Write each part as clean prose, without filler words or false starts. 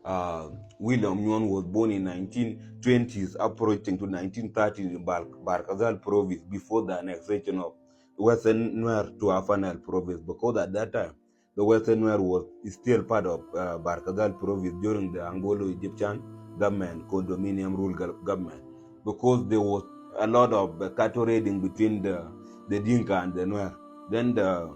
Uh, William Nyon was born in 1920s, approaching to 1930s in Barkazal province before the annexation of Western Nuer to Upper Nile province, because at that time the Western Nuer was still part of Barkazal province during the Anglo-Egyptian government, condominium rule government, because there was a lot of cattle raiding between the Dinka and the Nuer. Then the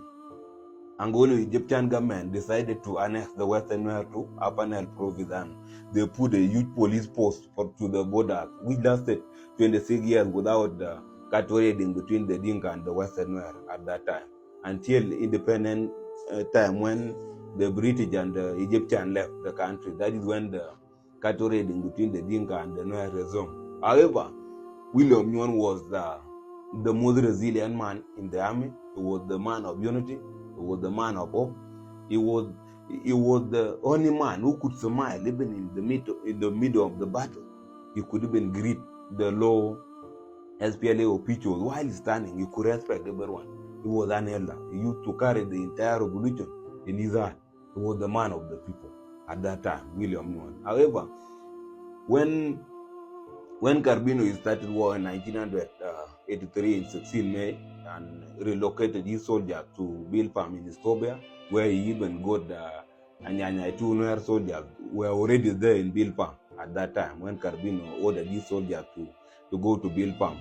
Anglo-Egyptian government decided to annex the Western Nile to Upper Nile province, and they put a huge police post to the border, which lasted 26 years without cattle raiding between the Dinka and the Western Nile at that time, until independent time when the British and the Egyptian left the country. That is when the cattle raiding between the Dinka and the Nuer resumed. However, William Nyon was the most resilient man in the army. He was the man of unity. He was the man of hope. He was the only man who could smile even in the middle of the battle. He could even greet the low SPLA officials while standing. He could respect everyone. He was an elder. He used to carry the entire revolution in his heart. He was the man of the people at that time, William Nyon. However, when Carbino started war in 1983 in 16 May and relocated his soldiers to Bilpam in Ethiopia, where he even got Anyanya 2 Nuer soldiers were already there in Bilpam at that time when Carbino ordered his soldiers to go to Bilpam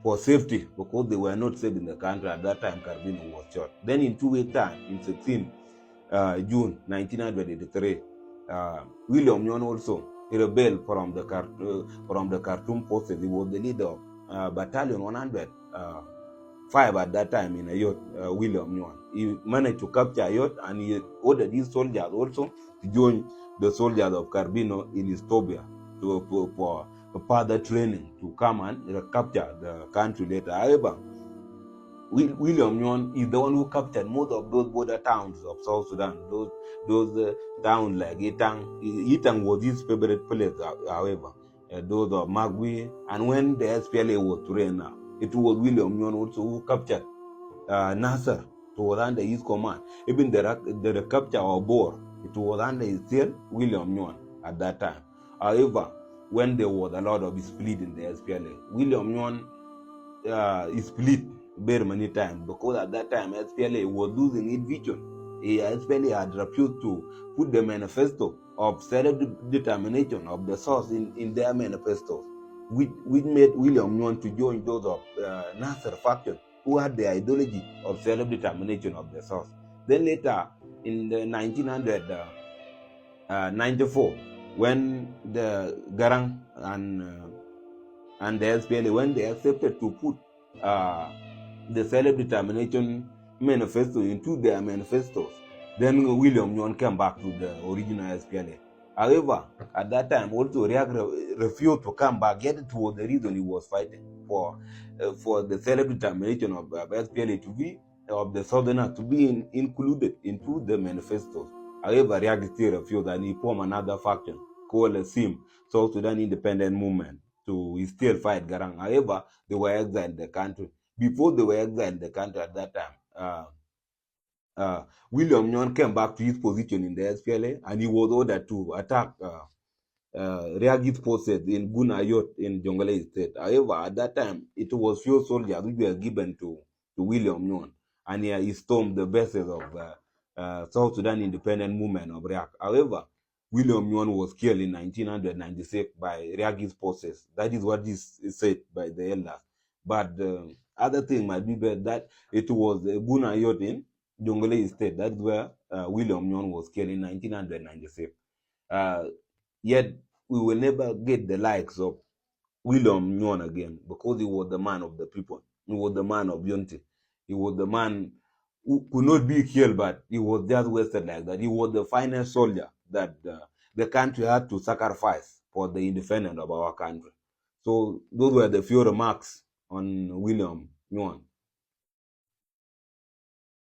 for safety, because they were not safe in the country at that time. Carbino was shot. Then in 2 weeks' time, in 16 June 1983, William Nyon also rebelled from the Khartoum forces. He was the leader of Battalion 105 at that time in Ayot, William Nyon. He managed to capture Ayot, and he ordered his soldiers also to join the soldiers of Carbino in Ethiopia for further training to come and recapture the country later. However, William Nyon is the one who captured most of those border towns of South Sudan. Those towns like Itang. Itang was his favorite place, however. Those of Magui. And when the SPLA was to reign now, it was William Nyon also who captured Nasser. It was under his command. Even the recapture of Bor, it was under his still William Nyon at that time. However, when there was a lot of split in the SPLA, William Nyon split very many times, because at that time SPLA was losing its vision. SPLA had refused to put the manifesto of self-determination of the source in their manifestos, which made William Nyon to join those of Nasser faction, who had the ideology of self-determination of the source. Then later, in the 1994, when the Garang and the SPLA, when they accepted to put the self-determination manifesto into their manifestos, then William Nyon came back to the original SPLA. However, at that time, also Riek refused to come back, yet it was the reason he was fighting for the self-determination of SPLA to be, of the Southerners to be included into the manifestos. However, Riek still refused, and he formed another faction called SIM, South Sudan Independent Movement, to still fight Garang. However, they were exiled in the country. Before they were exiled in the country at that time, William Nyon came back to his position in the SPLA, and he was ordered to attack Reagit forces in Gunayot in Jonglei State. However, at that time, it was few soldiers which were given to William Nyon, and he stormed the bases of South Sudan Independent Movement of React. However, William Nyon was killed in 1996 by Reagit forces. That is what is said by the elders. But the other thing might be that it was Gunayot in Jonglei State. That's where William Nyon was killed in 1996. Yet we will never get the likes of William Nyon again, because he was the man of the people. He was the man of unity. He was the man who could not be killed, but he was just wasted like that. He was the finest soldier that the country had to sacrifice for the independence of our country. So those were the few remarks on William Nyon.